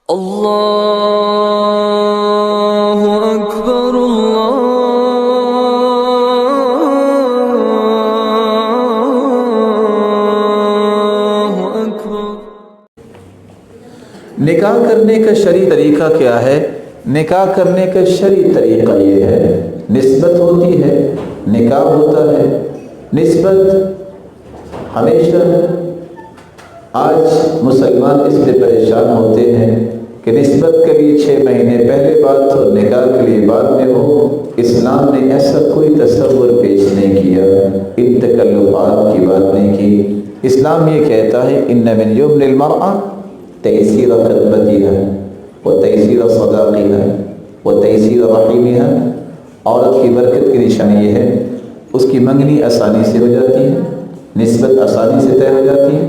اللہ اکبر اللہ اکبر۔ نکاح کرنے کا شرعی طریقہ کیا ہے؟ نکاح کرنے کا شرعی طریقہ یہ ہے، نسبت ہوتی ہے، نکاح ہوتا ہے۔ نسبت ہمیشہ آج مسلمان اس سے پریشان ہوتے ہیں کہ نسبت کے لیے 6 مہینے پہلے بات ہو، نکاح کے لیے بعد میں ہو۔ اسلام نے ایسا کوئی تصور پیش نہیں کیا، ان تکلفات کی بات نہیں کی۔ اسلام یہ کہتا ہے ان من یمن المرأة تیسیر خطبتها وتیسیر صداقها وتیسیر رحمها۔ عورت کی برکت کی نشانی یہ ہے اس کی منگنی آسانی سے ہو جاتی ہے، نسبت آسانی سے طے ہو جاتی ہے،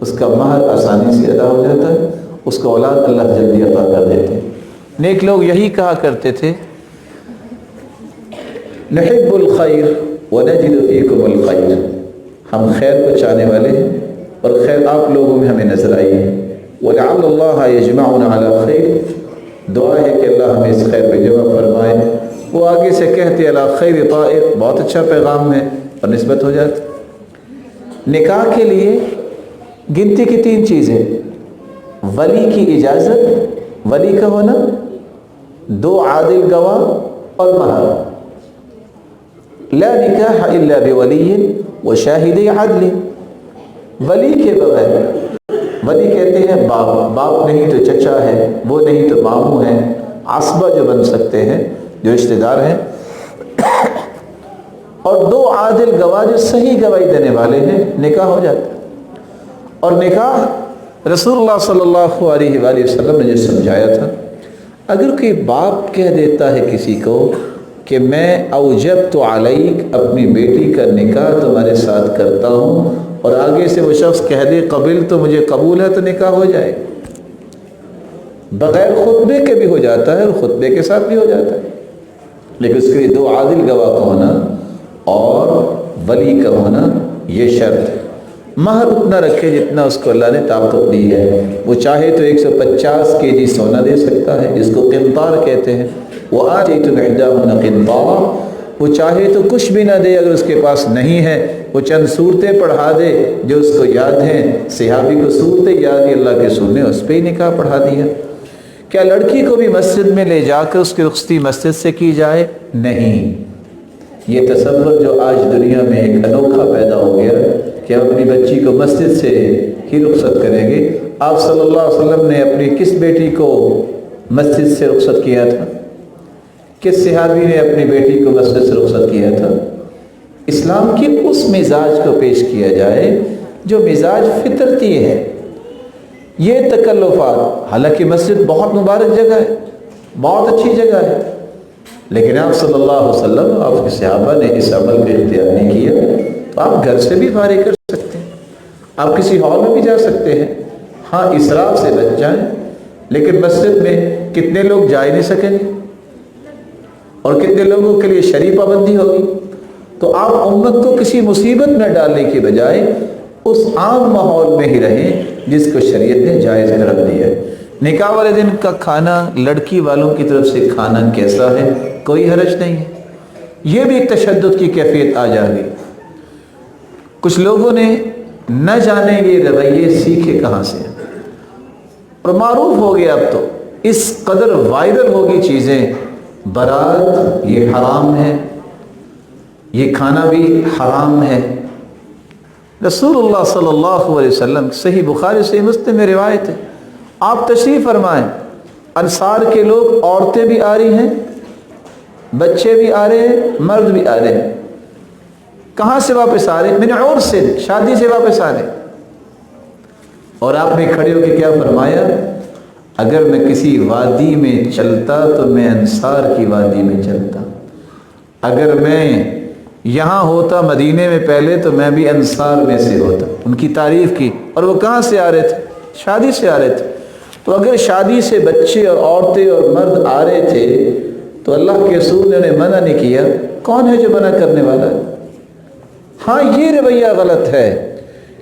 اس کا مہر آسانی سے ادا ہو جاتا ہے، اس کو اولاد اللہ جلدی عطا کر دیتے ہیں۔ نیک لوگ یہی کہا کرتے تھے نحب الخیر ونجد فیکم الخیر، ہم خیر کو چاہنے والے ہیں اور خیر آپ لوگوں میں ہمیں نظر آئی ہے۔ وَلَعَلَّ اللَّهَ يَجْمَعُنَا عَلَى خَيْرٍ، دعا ہے کہ اللہ ہمیں اس خیر پہ جمع فرمائے۔ وہ آگے سے کہتے علی خیر طائر، بہت اچھا پیغام ہے اور نسبت ہو جاتی۔ نکاح کے لیے گنتی کی 3 چیزیں: ولی کی اجازت، ولی کا ہونا، 2 عادل گواہ اور مہر۔ لا نکاح الا بولی وشاہد عدل، ولی کے بغیر، ولی کہتے ہیں باپ، باپ نہیں تو چچا ہے، وہ نہیں تو ماموں ہیں، عصبہ جو بن سکتے ہیں، جو رشتہ دار ہیں، اور 2 عادل گواہ جو صحیح گواہی دینے والے ہیں، نکاح ہو جاتا ہے۔ اور نکاح رسول اللہ صلی اللہ علیہ وآلہ وسلم نے جو سمجھایا تھا، اگر کوئی باپ کہہ دیتا ہے کسی کو کہ میں اوجبت علیک، اپنی بیٹی کا نکاح تمہارے ساتھ کرتا ہوں، اور آگے سے وہ شخص کہہ دے قبل تو مجھے قبول ہے، تو نکاح ہو جائے، بغیر خطبے کے بھی ہو جاتا ہے اور خطبے کے ساتھ بھی ہو جاتا ہے، لیکن اس کے لیے 2 عادل گواہ کا ہونا اور ولی کا ہونا یہ شرط ہے۔ مہر اتنا رکھے جتنا اس کو اللہ نے طاقت دی ہے، وہ چاہے تو 150 kg سونا دے سکتا ہے، جس کو قنطار کہتے ہیں۔ وَآتَيْتُمْ إِحْدَاهُنَّ قِنطَارًا، وہ چاہے تو کچھ بھی نہ دے، اگر اس کے پاس نہیں ہے وہ چند صورتیں پڑھا دے جو اس کو یاد ہیں۔ صحابی کو صورتیں یاد ہی اللہ کے رسول نے اس پہ ہی نکاح پڑھا دیا۔ کیا لڑکی کو بھی مسجد میں لے جا کر اس کی رخصتی مسجد سے کی جائے؟ نہیں۔ یہ تصور جو آج دنیا میں ایک انوکھا پیدا ہو گیا کہ ہم اپنی بچی کو مسجد سے ہی رخصت کریں گے۔ آپ صلی اللہ علیہ وسلم نے اپنی کس بیٹی کو مسجد سے رخصت کیا تھا؟ کس صحابی نے اپنی بیٹی کو مسجد سے رخصت کیا تھا؟ اسلام کی اس مزاج کو پیش کیا جائے جو مزاج فطرتی ہے۔ یہ تکلفات، حالانکہ مسجد بہت مبارک جگہ ہے، بہت اچھی جگہ ہے، لیکن آپ صلی اللہ علیہ وسلم، آپ کے صحابہ نے اس عمل کو اختیار نہیں کیا۔ تو آپ گھر سے بھی فارغ کر سکتے ہیں، آپ کسی ہال میں بھی جا سکتے ہیں، ہاں اسراف سے بچ جائیں، لیکن مسجد میں کتنے لوگ جا ہی نہیں سکیں گے اور کتنے لوگوں کے لیے شرعی پابندی ہوگی۔ تو آپ امت کو کسی مصیبت میں ڈالنے کی بجائے اس عام ماحول میں ہی رہیں جس کو شریعت نے جائز قرار دیا ہے۔ نکاح والے دن کا کھانا لڑکی والوں کی طرف سے کھانا کیسا ہے؟ کوئی حرج نہیں ہے۔ یہ بھی ایک تشدد کی کیفیت آ جا گئی۔ کچھ لوگوں نے نہ جانے یہ رویے سیکھے کہاں سے، اور معروف ہو گیا اب تو، اس قدر وائرل ہوگی چیزیں، بارات یہ حرام ہے، یہ کھانا بھی حرام ہے۔ رسول اللہ صلی اللہ علیہ وسلم، صحیح بخاری صحیح مسلم میں روایت ہے، آپ تشریف فرمائیں، انصار کے لوگ، عورتیں بھی آ رہی ہیں، بچے بھی آ رہے ہیں، مرد بھی آ رہے ہیں۔ کہاں سے واپس آ رہے ہیں؟ من عرس سے، شادی سے واپس آ رہے ہیں۔ اور آپ نے کھڑے ہو کے کیا فرمایا؟ اگر میں کسی وادی میں چلتا تو میں انصار کی وادی میں چلتا، اگر میں یہاں ہوتا مدینے میں پہلے تو میں بھی انصار میں سے ہوتا۔ ان کی تعریف کی۔ اور وہ کہاں سے آ رہے تھے؟ شادی سے آ رہے تھے۔ تو اگر شادی سے بچے اور عورتیں اور مرد آ رہے تھے تو اللہ کے رسول نے انہیں منع نہیں کیا، کون ہے جو منع کرنے والا ہے؟ ہاں یہ رویہ غلط ہے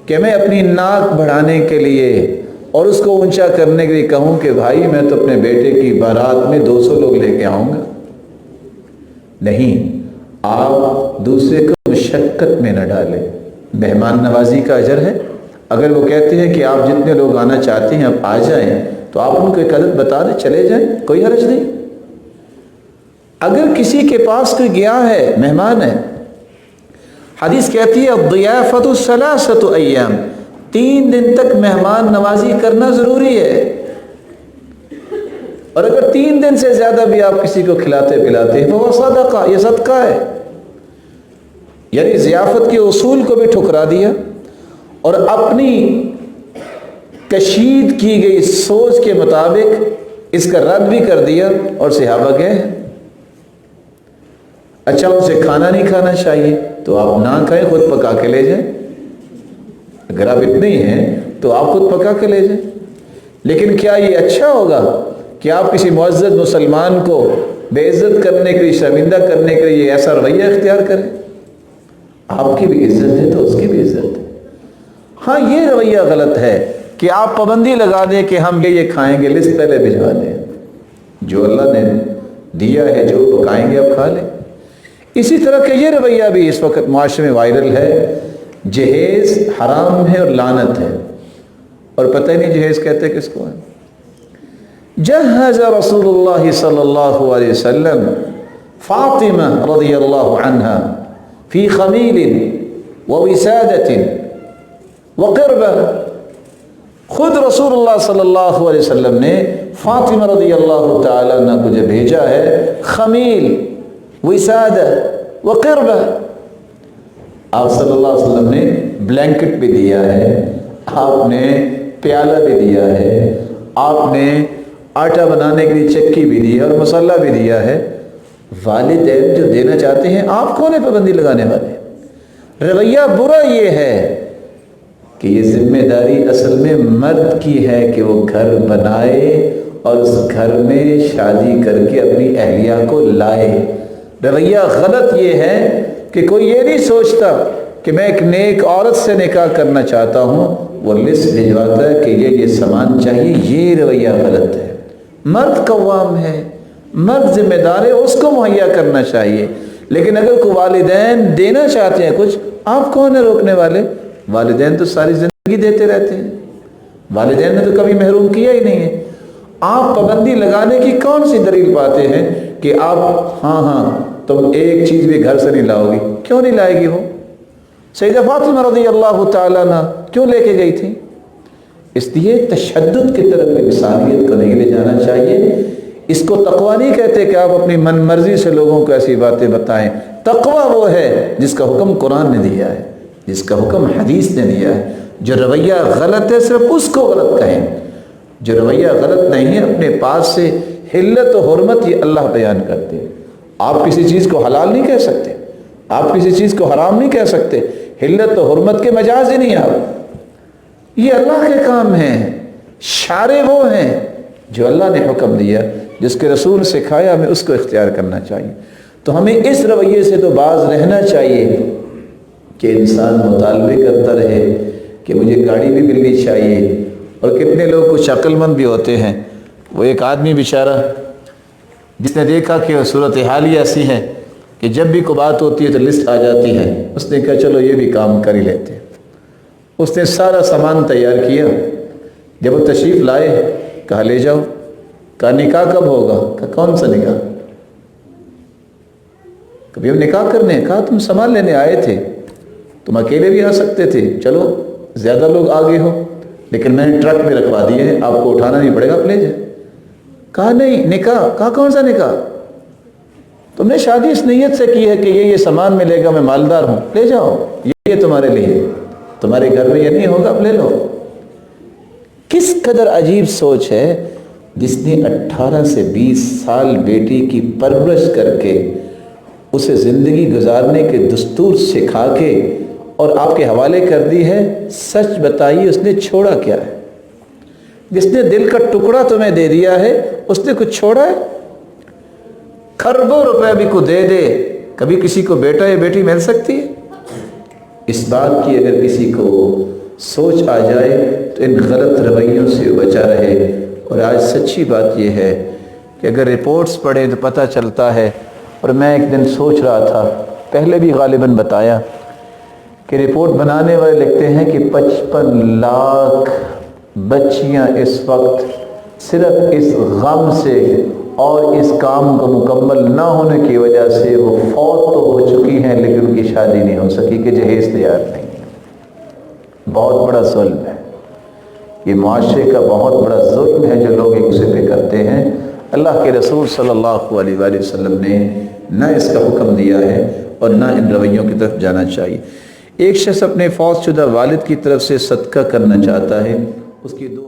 کہ میں اپنی ناک بڑھانے کے لیے اور اس کو اونچا کرنے کے لیے کہوں کہ بھائی میں تو اپنے بیٹے کی بارات میں 200 لوگ لے کے آؤں گا؟ نہیں، آپ دوسرے کو مشقت میں نہ ڈالیں۔ مہمان نوازی کا اجر ہے۔ اگر وہ کہتے ہیں کہ آپ جتنے لوگ آنا چاہتے ہیں آپ آ جائیں، تو آپ ان کو ایک عدد بتا دیں، چلے جائیں، کوئی حرج نہیں۔ اگر کسی کے پاس کوئی گیا ہے، مہمان ہے، حدیث کہتی ہے الضیافۃ ثلاثۃ ایام، 3 دن تک مہمان نوازی کرنا ضروری ہے۔ اور اگر 3 دن سے زیادہ بھی آپ کسی کو کھلاتے پلاتے ہیں وہ صدقہ، یہ صدقہ ہے۔ یعنی ضیافت کے اصول کو بھی ٹھکرا دیا اور اپنی کشید کی گئی سوچ کے مطابق اس کا رد بھی کر دیا، اور صحابہ گئے اچھا ان سے کھانا نہیں کھانا چاہیے تو آپ نہ کھائیں، خود پکا کے لے جائیں۔ اگر آپ اتنے ہی ہیں تو آپ خود پکا کے لے جائیں۔ لیکن کیا یہ اچھا ہوگا کہ آپ کسی معزز مسلمان کو بے عزت کرنے کے لیے، شرمندہ کرنے کے لیے ایسا رویہ اختیار کریں؟ آپ کی بھی عزت ہے تو اس کی بھی عزت ہے۔ ہاں یہ رویہ غلط ہے کہ آپ پابندی لگا دیں کہ ہم یہ کھائیں گے، لسٹ پہلے بھجوا دیں، جو اللہ نے دیا ہے جو پکائیں گے آپ کھا لیں۔ اسی طرح کہ یہ رویہ بھی اس وقت معاشرے میں وائرل ہے، جہیز حرام ہے اور لعنت ہے، اور پتہ ہی نہیں جہیز کہتے کس کو ہے۔ جہز رسول اللہ صلی اللہ علیہ وسلم فاطمہ رضی اللہ عنہ فی خمیل ووسادۃ وقربہ، خود رسول اللہ صلی اللہ علیہ وسلم نے فاطمہ رضی اللہ تعالیٰ عنہ کو جو بھیجا ہے، خمیل، وسادہ وقربہ، آپ صلی اللہ علیہ وسلم نے بلینکٹ بھی دیا ہے، آپ نے پیالہ بھی دیا ہے، آپ نے آٹا بنانے کے لیے چکی بھی دی ہے اور مسلح بھی دیا ہے۔ والدین جو دینا چاہتے ہیں، آپ کون ہے پابندی لگانے والے؟ رویہ برا یہ ہے کہ یہ ذمہ داری اصل میں مرد کی ہے کہ وہ گھر بنائے اور اس گھر میں شادی کر کے اپنی اہلیہ کو لائے۔ رویہ غلط یہ ہے کہ کوئی یہ نہیں سوچتا کہ میں ایک نیک عورت سے نکاح کرنا چاہتا ہوں، وہ لسٹ بھجواتا ہے کہ یہ سامان چاہیے، یہ رویہ غلط ہے۔ مرد قوام ہے، مرد ذمہ دار ہے، اس کو مہیا کرنا چاہیے۔ لیکن اگر کوئی والدین دینا چاہتے ہیں کچھ، آپ کون ہیں روکنے والے؟ والدین تو ساری زندگی دیتے رہتے ہیں، والدین نے تو کبھی محروم کیا ہی نہیں ہے۔ آپ پابندی لگانے کی کون سی دلیل پاتے ہیں کہ آپ ہاں تم ایک چیز بھی گھر سے نہیں لاؤ گی؟ کیوں نہیں لائے گی وہ؟ سیدہ فاطمہ رضی اللہ تعالیٰ عنہ کیوں لے کے گئی تھی؟ اس لیے تشدد کی طرف انسانیت کو نہیں لے جانا چاہیے۔ اس کو تقویٰ نہیں کہتے کہ آپ اپنی من مرضی سے لوگوں کو ایسی باتیں بتائیں۔ تقویٰ وہ ہے جس کا حکم قرآن نے دیا ہے، جس کا حکم حدیث نے دیا ہے۔ جو رویہ غلط ہے صرف اس کو غلط کہیں، جو رویہ غلط نہیں ہے اپنے پاس سے حلت و حرمت یہ اللہ بیان کرتے ہیں۔ آپ کسی چیز کو حلال نہیں کہہ سکتے، آپ کسی چیز کو حرام نہیں کہہ سکتے، حلت و حرمت کے مجاز ہی نہیں آپ، یہ اللہ کے کام ہیں۔ شارع وہ ہیں جو اللہ نے حکم دیا، جس کے رسول سکھایا، ہمیں اس کو اختیار کرنا چاہیے۔ تو ہمیں اس رویے سے تو باز رہنا چاہیے کہ انسان مطالبے کرتا رہے کہ مجھے گاڑی بھی ملنی چاہیے۔ اور کتنے لوگ کچھ عقل مند بھی ہوتے ہیں، وہ ایک آدمی بیچارہ جس نے دیکھا کہ صورتحال ہی ایسی ہے کہ جب بھی کوئی بات ہوتی ہے تو لسٹ آ جاتی ہے، اس نے کہا چلو یہ بھی کام کر ہی لیتے ہیں۔ اس نے سارا سامان تیار کیا، جب وہ تشریف لائے کہا لے جاؤ، کہا نکاح کب ہوگا؟ کہا کون سا نکاح؟ کبھی ہم نکاح کرنے؟ کہا تم سامان لینے آئے تھے، تم اکیلے بھی آ سکتے تھے، چلو زیادہ لوگ آگے ہو، لیکن میں نے ٹرک میں رکھوا دیے ہیں، آپ کو اٹھانا نہیں پڑے گا، آپ لے جائیں۔ کہا نہیں نکاح؟ کہا کون سا نکاح؟ تم نے شادی اس نیت سے کی ہے کہ یہ سامان ملے گا، میں مالدار ہوں، لے جاؤ، یہ تمہارے لیے، تمہارے گھر میں یہ نہیں ہوگا، اب لے لو۔ کس قدر عجیب سوچ ہے جس نے 18 سے 20 سال بیٹی کی پرورش کر کے اسے زندگی گزارنے کے دستور سکھا کے اور آپ کے حوالے کر دی ہے۔ سچ بتائیے اس نے چھوڑا کیا ہے؟ جس نے دل کا ٹکڑا تمہیں دے دیا ہے اس نے کچھ چھوڑا ہے؟ کھربوں روپے بھی کو دے دے، کبھی کسی کو بیٹا یا بیٹی مل سکتی ہے؟ اس بات کی اگر کسی کو سوچ آ جائے تو ان غلط رویوں سے بچا رہے۔ اور آج سچی بات یہ ہے کہ اگر رپورٹس پڑھیں تو پتہ چلتا ہے، اور میں ایک دن سوچ رہا تھا، پہلے بھی غالباً بتایا کہ رپورٹ بنانے والے لکھتے ہیں کہ 55 لاکھ بچیاں اس وقت صرف اس غم سے اور اس کام کو مکمل نہ ہونے کی وجہ سے وہ فوت تو ہو چکی ہیں، لیکن ان کی شادی نہیں ہو سکی کہ جہیز تیار نہیں ہے۔ بہت بڑا ظلم ہے یہ، معاشرے کا بہت بڑا ظلم ہے جو لوگ ایک دوسرے پہ کرتے ہیں۔ اللہ کے رسول صلی اللہ علیہ وآلہ وسلم نے نہ اس کا حکم دیا ہے اور نہ ان رویوں کی طرف جانا چاہیے۔ ایک شخص اپنے فوت شدہ والد کی طرف سے صدقہ کرنا چاہتا ہے، اس کی دو